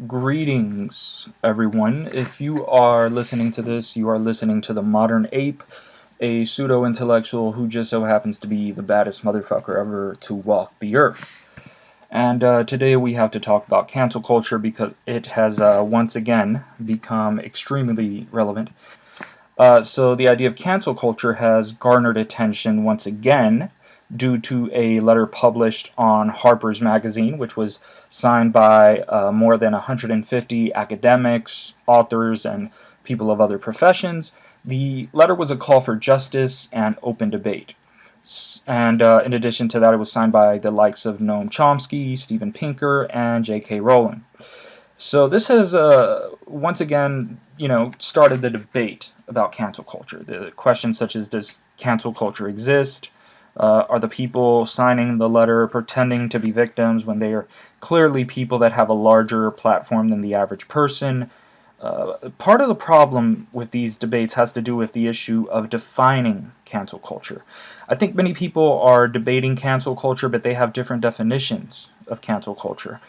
Greetings, everyone. If you are listening to this, you are listening to the Modern Ape, a pseudo-intellectual who just so happens to be the baddest motherfucker ever to walk the earth. And today we have to talk about cancel culture because it has once again become extremely relevant. So the idea of cancel culture has garnered attention once again due to a letter published on Harper's Magazine, which was signed by more than 150 academics, authors, and people of other professions. The letter was a call for justice and open debate. And in addition to that, it was signed by the likes of Noam Chomsky, Steven Pinker, and J.K. Rowling. So this has once again, started the debate about cancel culture. The questions such as, does cancel culture exist? Are the people signing the letter pretending to be victims when they are clearly people that have a larger platform than the average person? Part of the problem with these debates has to do with the issue of defining cancel culture. I think many people are debating cancel culture, but they have different definitions of cancel culture.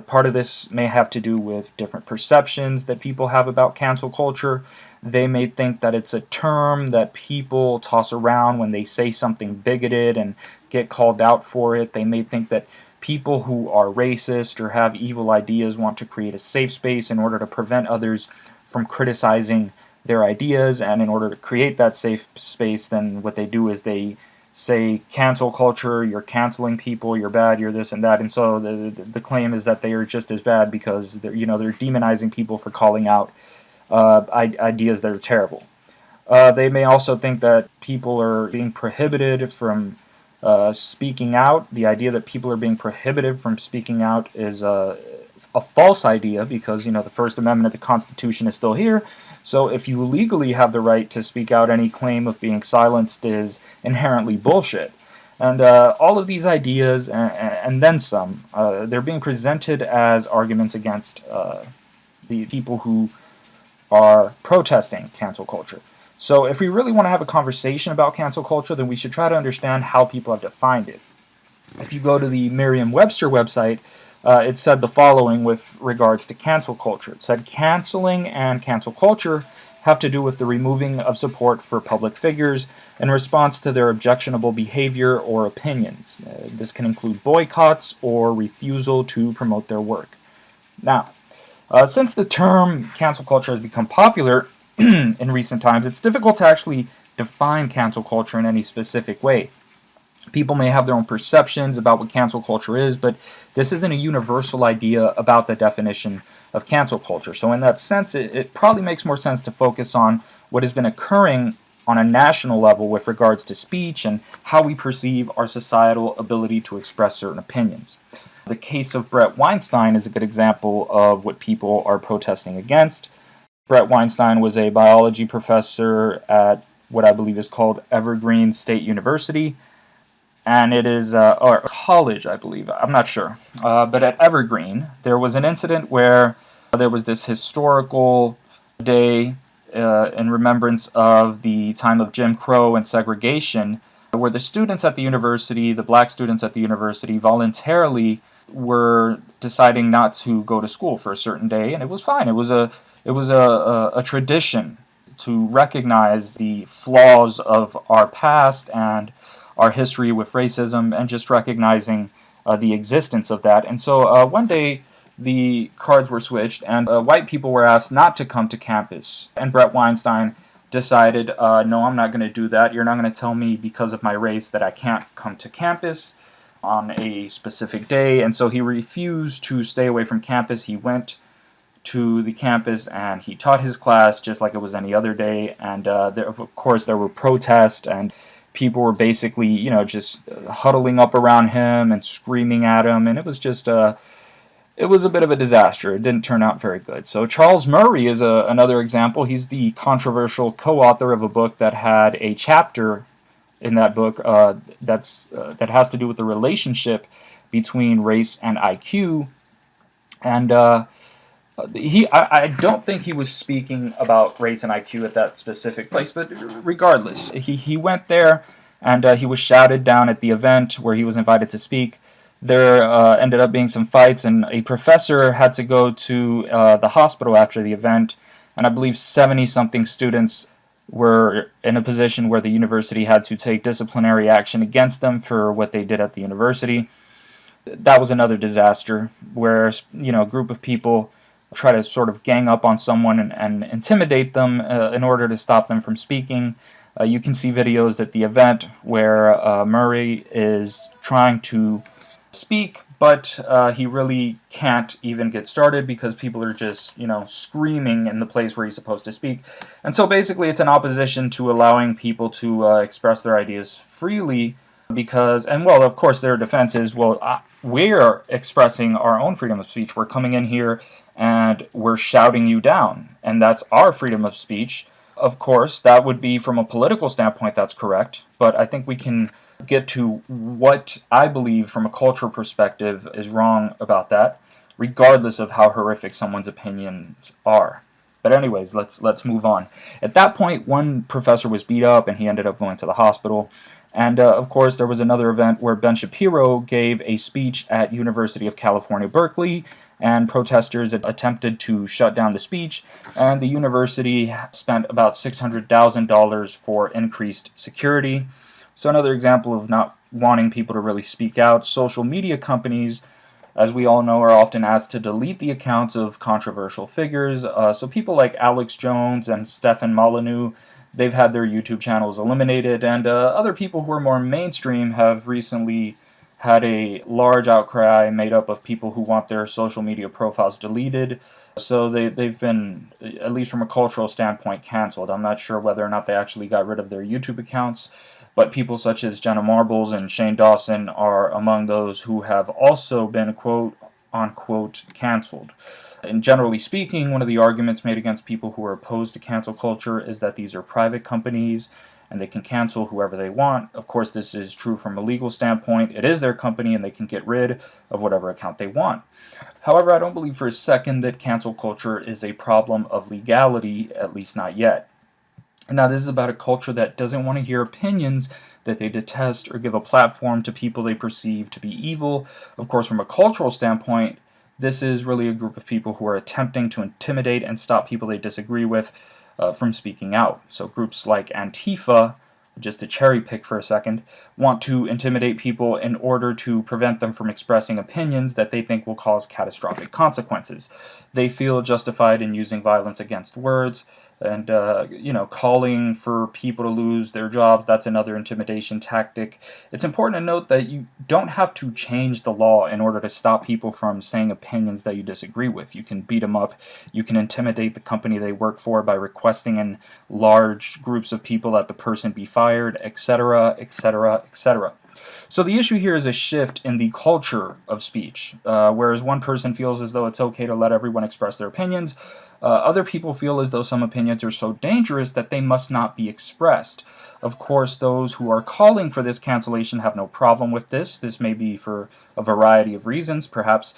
Part of this may have to do with different perceptions that people have about cancel culture. They may think that it's a term that people toss around when they say something bigoted and get called out for it. They may think that people who are racist or have evil ideas want to create a safe space in order to prevent others from criticizing their ideas, and in order to create that safe space, then what they do is they say cancel culture, you're canceling people, you're bad, you're this and that. And so the claim is that they are just as bad because they're demonizing people for calling out ideas that are terrible. They may also think that people are being prohibited from speaking out. The idea that people are being prohibited from speaking out is a false idea because, the First Amendment of the Constitution is still here. So if you legally have the right to speak out, any claim of being silenced is inherently bullshit. And all of these ideas, and then some, they're being presented as arguments against the people who are protesting cancel culture. So if we really want to have a conversation about cancel culture, then we should try to understand how people have defined it. If you go to the Merriam-Webster website, it said the following with regards to cancel culture. It said, canceling and cancel culture have to do with the removing of support for public figures in response to their objectionable behavior or opinions. This can include boycotts or refusal to promote their work. Now, since the term cancel culture has become popular in recent times, it's difficult to actually define cancel culture in any specific way. People may have their own perceptions about what cancel culture is, but this isn't a universal idea about the definition of cancel culture. So in that sense, it probably makes more sense to focus on what has been occurring on a national level with regards to speech and how we perceive our societal ability to express certain opinions. The case of Bret Weinstein is a good example of what people are protesting against. Bret Weinstein was a biology professor at what I believe is called Evergreen State University. And it is, or college, I believe, I'm not sure. But at Evergreen, there was an incident where there was this historical day in remembrance of the time of Jim Crow and segregation, where the students at the university, the black students at the university, voluntarily were deciding not to go to school for a certain day, and it was fine. It was a tradition to recognize the flaws of our past and our history with racism, and just recognizing the existence of that. And so one day the cards were switched, and white people were asked not to come to campus. And Bret Weinstein decided, no, I'm not going to do that. You're not going to tell me because of my race that I can't come to campus on a specific day. And so he refused to stay away from campus. He went to the campus and he taught his class just like it was any other day. And of course there were protests, and people were basically, just huddling up around him and screaming at him, and it was just it was a bit of a disaster. It didn't turn out very good. So Charles Murray is another example. He's the controversial co-author of a book that had a chapter in that book that has to do with the relationship between race and IQ, and I don't think he was speaking about race and IQ at that specific place, but regardless, he went there, and he was shouted down at the event where he was invited to speak There ended up being some fights, and a professor had to go to the hospital after the event, and I believe 70-something students were in a position where the university had to take disciplinary action against them for what they did at the university. That was another disaster where, a group of people try to sort of gang up on someone and intimidate them in order to stop them from speaking. You can see videos at the event where Murray is trying to speak, but he really can't even get started because people are just, screaming in the place where he's supposed to speak. And so basically, it's an opposition to allowing people to express their ideas freely because, and well, of course, their defense is, well, we're expressing our own freedom of speech. We're coming in here and we're shouting you down, and that's our freedom of speech. Of course, that would be from a political standpoint, that's correct, but I think we can get to what I believe from a cultural perspective is wrong about that, regardless of how horrific someone's opinions are. But anyways, let's move on. At that point, one professor was beat up and he ended up going to the hospital. And of course, there was another event where Ben Shapiro gave a speech at University of California, Berkeley, and protesters attempted to shut down the speech, and the university spent about $600,000 for increased security. So another example of not wanting people to really speak out. Social media companies, as we all know, are often asked to delete the accounts of controversial figures. So people like Alex Jones and Stefan Molyneux, they've had their YouTube channels eliminated, and other people who are more mainstream have recently had a large outcry made up of people who want their social media profiles deleted. So they've been, at least from a cultural standpoint, canceled. I'm not sure whether or not they actually got rid of their YouTube accounts, but people such as Jenna Marbles and Shane Dawson are among those who have also been quote-unquote canceled. And generally speaking, one of the arguments made against people who are opposed to cancel culture is that these are private companies and they can cancel whoever they want. Of course, this is true from a legal standpoint. It is their company and they can get rid of whatever account they want. However, I don't believe for a second that cancel culture is a problem of legality, at least not yet. Now, this is about a culture that doesn't want to hear opinions that they detest or give a platform to people they perceive to be evil. Of course, from a cultural standpoint, this is really a group of people who are attempting to intimidate and stop people they disagree with from speaking out. So groups like Antifa, just to cherry pick for a second, want to intimidate people in order to prevent them from expressing opinions that they think will cause catastrophic consequences. They feel justified in using violence against words, and calling for people to lose their jobs. That's another intimidation tactic. It's important to note that you don't have to change the law in order to stop people from saying opinions that you disagree with. You can beat them up. You can intimidate the company they work for by requesting in large groups of people that the person be fired, etc., etc., etc. So the issue here is a shift in the culture of speech. Whereas one person feels as though it's okay to let everyone express their opinions, other people feel as though some opinions are so dangerous that they must not be expressed. Of course, those who are calling for this cancellation have no problem with this. This may be for a variety of reasons. Perhaps,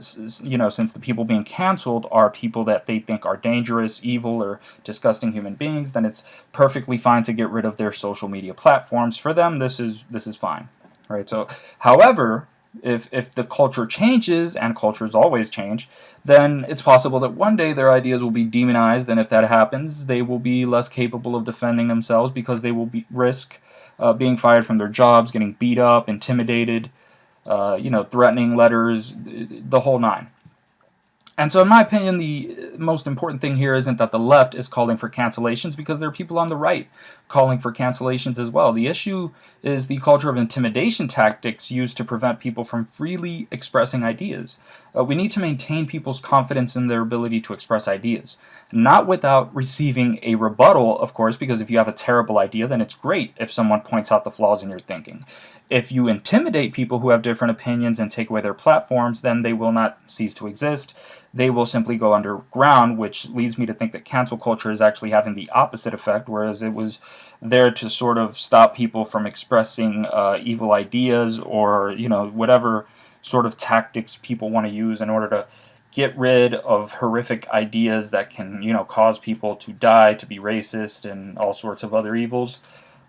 since the people being canceled are people that they think are dangerous, evil, or disgusting human beings, then it's perfectly fine to get rid of their social media platforms. For them, this is fine, right? So, however, if the culture changes, and cultures always change, then it's possible that one day their ideas will be demonized, and if that happens, they will be less capable of defending themselves because they will risk being fired from their jobs, getting beat up, intimidated, threatening letters, the whole nine. And so in my opinion, the most important thing here isn't that the left is calling for cancellations, because there are people on the right calling for cancellations as well. The issue is the culture of intimidation tactics used to prevent people from freely expressing ideas. We need to maintain people's confidence in their ability to express ideas, not without receiving a rebuttal, of course, because if you have a terrible idea, then it's great if someone points out the flaws in your thinking. If you intimidate people who have different opinions and take away their platforms, then they will not cease to exist. They will simply go underground, which leads me to think that cancel culture is actually having the opposite effect, whereas it was there to sort of stop people from expressing evil ideas or, whatever sort of tactics people want to use in order to get rid of horrific ideas that can, cause people to die, to be racist, and all sorts of other evils.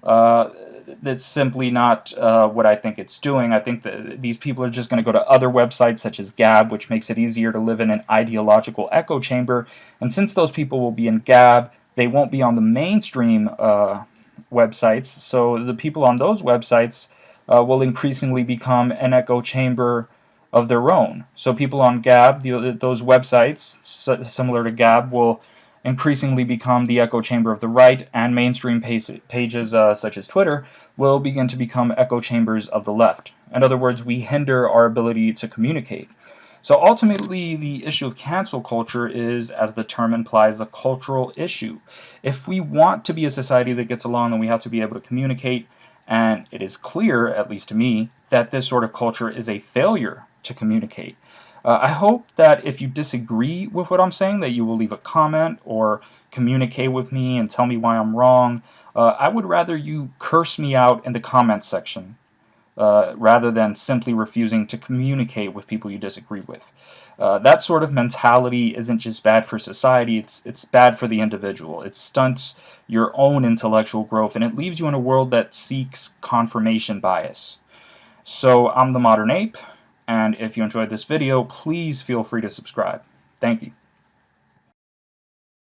That's simply not what I think it's doing. I think that these people are just going to go to other websites such as Gab, which makes it easier to live in an ideological echo chamber. And since those people will be in Gab, they won't be on the mainstream websites. So the people on those websites will increasingly become an echo chamber of their own. So people on Gab, those websites similar to Gab, will increasingly become the echo chamber of the right, and mainstream pages such as Twitter will begin to become echo chambers of the left. In other words, we hinder our ability to communicate. So ultimately, the issue of cancel culture is, as the term implies, a cultural issue. If we want to be a society that gets along, then we have to be able to communicate. And it is clear, at least to me, that this sort of culture is a failure to communicate. I hope that if you disagree with what I'm saying, that you will leave a comment or communicate with me and tell me why I'm wrong. I would rather you curse me out in the comments section rather than simply refusing to communicate with people you disagree with. That sort of mentality isn't just bad for society, it's bad for the individual. It stunts your own intellectual growth, and it leaves you in a world that seeks confirmation bias. So I'm the Modern Ape, and if you enjoyed this video, please feel free to subscribe. Thank you.